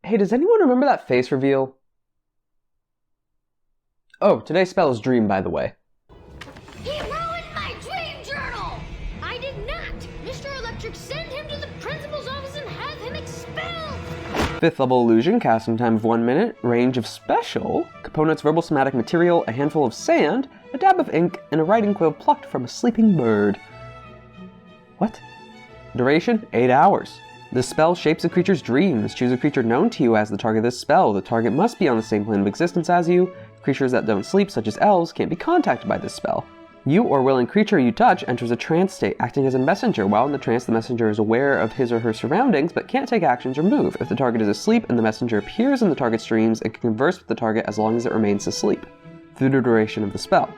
Hey, does anyone remember that face reveal? Oh, today's spell is Dream, by the way. He ruined my dream journal! I did not! Mr. Electric, send him to the principal's office and have him expelled! 5th level illusion, casting time of 1 minute, range of special, components verbal somatic material, a handful of sand, a dab of ink, and a writing quill plucked from a sleeping bird. What? Duration, 8 hours. This spell shapes a creature's dreams. Choose a creature known to you as the target of this spell. The target must be on the same plane of existence as you. Creatures that don't sleep, such as elves, can't be contacted by this spell. You or willing creature you touch enters a trance state, acting as a messenger. While in the trance, the messenger is aware of his or her surroundings, but can't take actions or move. If the target is asleep and the messenger appears in the target's dreams, it can converse with the target as long as it remains asleep, through the duration of the spell.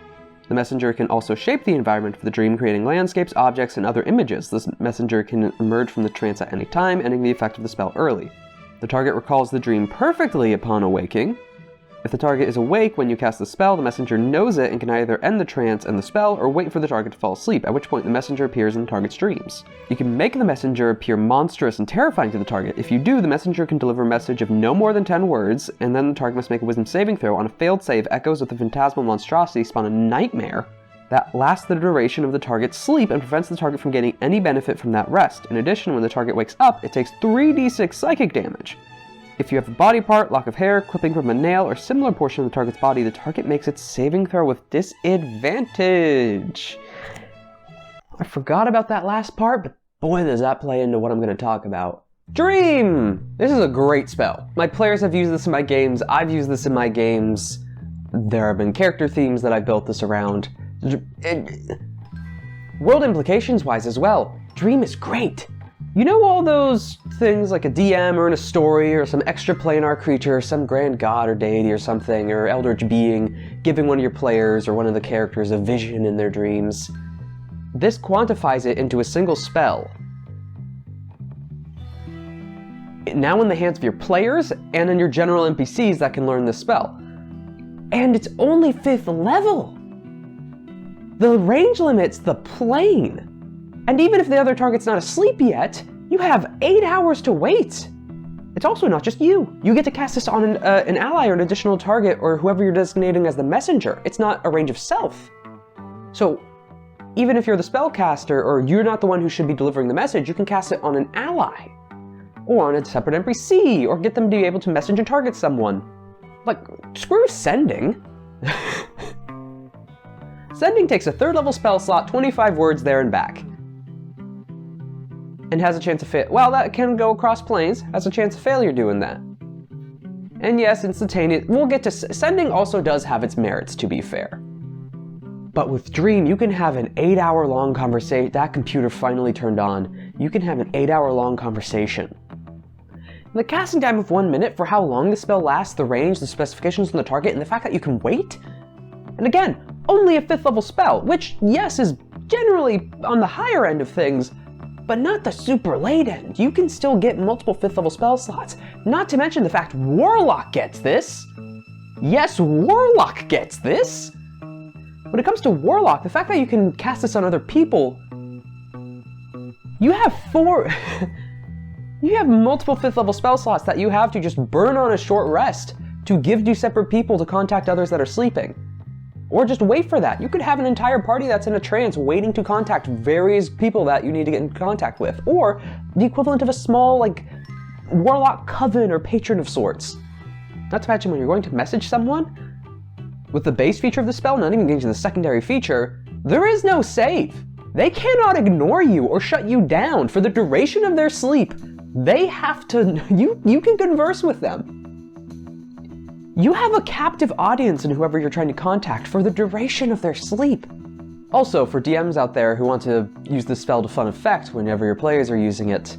The messenger can also shape the environment of the dream, creating landscapes, objects, and other images. This messenger can emerge from the trance at any time, ending the effect of the spell early. The target recalls the dream perfectly upon awaking. If the target is awake when you cast the spell, the messenger knows it and can either end the trance and the spell, or wait for the target to fall asleep, at which point the messenger appears in the target's dreams. You can make the messenger appear monstrous and terrifying to the target. If you do, the messenger can deliver a message of no more than 10 words, and then the target must make a wisdom saving throw. On a failed save, echoes of the phantasmal monstrosity spawn a nightmare that lasts the duration of the target's sleep and prevents the target from getting any benefit from that rest. In addition, when the target wakes up, it takes 3d6 psychic damage. If you have a body part, lock of hair, clipping from a nail, or similar portion of the target's body, the target makes its saving throw with disadvantage. I forgot about that last part, but boy does that play into what I'm going to talk about. Dream! This is a great spell. My players have used this in my games, I've used this in my games. There have been character themes that I've built this around. World implications wise as well, Dream is great. You know all those things like a DM or in a story or some extra planar creature, some grand god or deity or something, or eldritch being, giving one of your players or one of the characters a vision in their dreams? This quantifies it into a single spell. Now in the hands of your players and in your general NPCs that can learn this spell. And it's only 5th level! The range limit's the plane! And even if the other target's not asleep yet, you have 8 hours to wait. It's also not just you. You get to cast this on an ally or an additional target or whoever you're designating as the messenger. It's not a range of self. So even if you're the spellcaster or you're not the one who should be delivering the message, you can cast it on an ally or on a separate NPC or get them to be able to message and target someone. Like, screw sending. Sending takes a 3rd level spell slot, 25 words there and back. And has a chance of well, that can go across planes, has a chance of failure doing that. And yes, instantaneous, we'll get to, sending also does have its merits, to be fair. But with Dream, you can have an 8-hour long conversation, that computer finally turned on, you can have an 8-hour long conversation. The casting time of 1 minute for how long the spell lasts, the range, the specifications on the target, and the fact that you can wait? And again, only a 5th level spell, which yes is generally on the higher end of things, but not the super late end. You can still get multiple 5th level spell slots. Not to mention the fact Warlock gets this. Yes, Warlock gets this. When it comes to Warlock, the fact that you can cast this on other people, you have you have multiple 5th level spell slots that you have to just burn on a short rest to give to separate people to contact others that are sleeping. Or just wait for that. You could have an entire party that's in a trance waiting to contact various people that you need to get in contact with. Or the equivalent of a small, like, Warlock coven or patron of sorts. Not to mention when you're going to message someone, with the base feature of the spell, not even getting to the secondary feature, there is no save. They cannot ignore you or shut you down for the duration of their sleep. They have to, you can converse with them. You have a captive audience in whoever you're trying to contact for the duration of their sleep. Also, for DMs out there who want to use this spell to fun effect whenever your players are using it,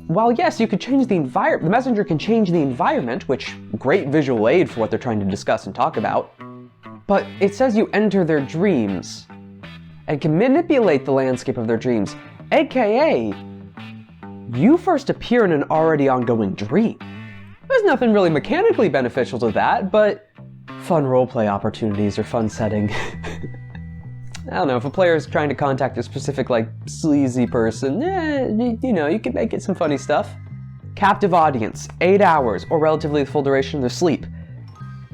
while yes, you could change the environment, the messenger can change the environment, which great visual aid for what they're trying to discuss and talk about, but it says you enter their dreams and can manipulate the landscape of their dreams, aka you first appear in an already ongoing dream. There's nothing really mechanically beneficial to that, but fun roleplay opportunities or fun setting. I don't know, if a player is trying to contact a specific, like, sleazy person, you know, you can make it some funny stuff. Captive audience, 8 hours, or relatively the full duration of their sleep.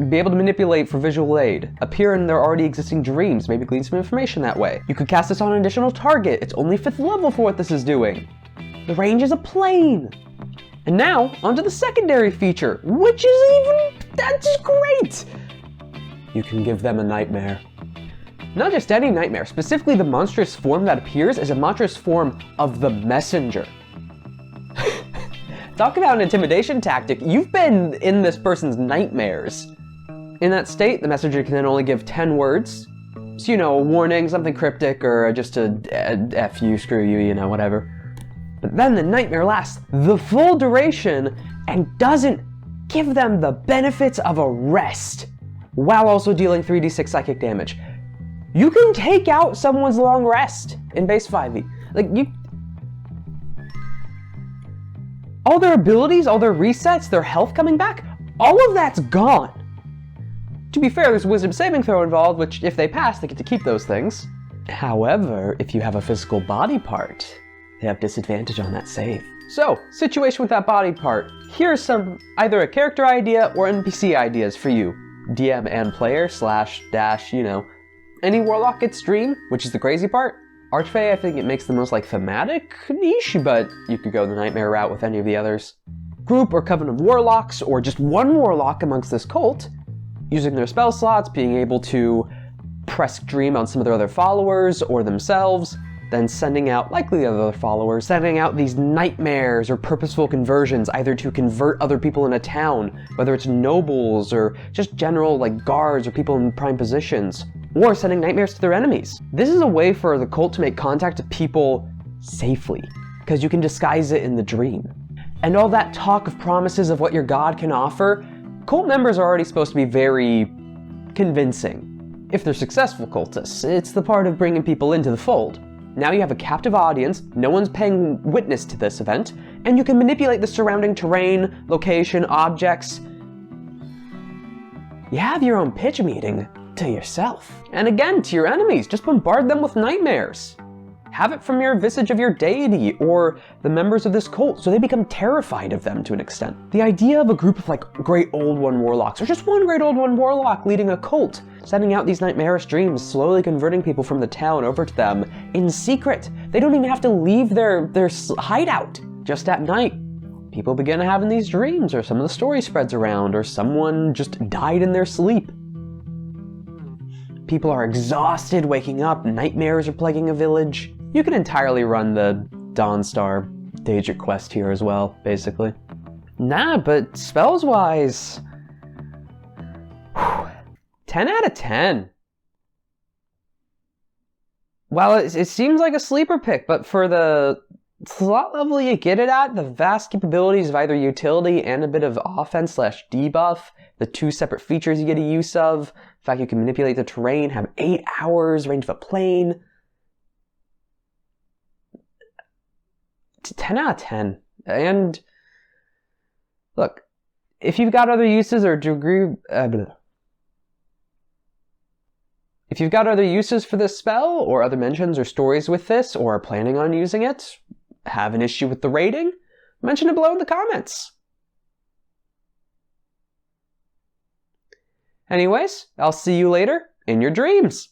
Be able to manipulate for visual aid, appear in their already existing dreams, maybe glean some information that way. You could cast this on an additional target. It's only 5th level for what this is doing. The range is a plane. And now, onto the secondary feature, which is that's great! You can give them a nightmare. Not just any nightmare, specifically the monstrous form that appears is a monstrous form of the messenger. Talk about an intimidation tactic. You've been in this person's nightmares. In that state, the messenger can then only give 10 words. So, a warning, something cryptic, or just a F you, screw you, whatever. But then the nightmare lasts the full duration and doesn't give them the benefits of a rest, while also dealing 3d6 psychic damage. You can take out someone's long rest in base 5e. All their abilities, all their resets, their health coming back, all of that's gone. To be fair, there's a wisdom saving throw involved, which if they pass, they get to keep those things. However, if you have a physical body part, they have disadvantage on that save. So, situation with that body part. Here's some either a character idea or NPC ideas for you, DM and player / any Warlock gets Dream, which is the crazy part. Archfey, I think it makes the most thematic niche, but you could go the Nightmare route with any of the others. Group or coven of Warlocks, or just one Warlock amongst this cult, using their spell slots, being able to press Dream on some of their other followers or themselves, then sending out, likely the other followers, sending out these nightmares or purposeful conversions, either to convert other people in a town, whether it's nobles or just general guards or people in prime positions, or sending nightmares to their enemies. This is a way for the cult to make contact with people safely, because you can disguise it in the dream. And all that talk of promises of what your god can offer, cult members are already supposed to be very convincing. If they're successful cultists, it's the part of bringing people into the fold. Now you have a captive audience, no one's paying witness to this event, and you can manipulate the surrounding terrain, location, objects. You have your own pitch meeting to yourself. And again, to your enemies, just bombard them with nightmares. Have it from your visage of your deity or the members of this cult so they become terrified of them to an extent. The idea of a group of great old one warlocks, or just one great old one warlock leading a cult, sending out these nightmarish dreams, slowly converting people from the town over to them in secret. They don't even have to leave their hideout. Just at night, people begin having these dreams, or some of the story spreads around, or someone just died in their sleep. People are exhausted waking up, nightmares are plaguing a village. You can entirely run the Dawnstar Daedric quest here as well, basically. Nah, but spells-wise, 10 out of 10. Well, it seems like a sleeper pick, but for the slot level you get it at, the vast capabilities of either utility and a bit of offense / debuff, the 2 separate features you get a use of, the fact you can manipulate the terrain, have 8 hours, range of a plane. 10 out of 10. And look, if you've got other uses or degree, if you've got other uses for this spell, or other mentions or stories with this, or are planning on using it, have an issue with the rating, mention it below in the comments. Anyways, I'll see you later in your dreams.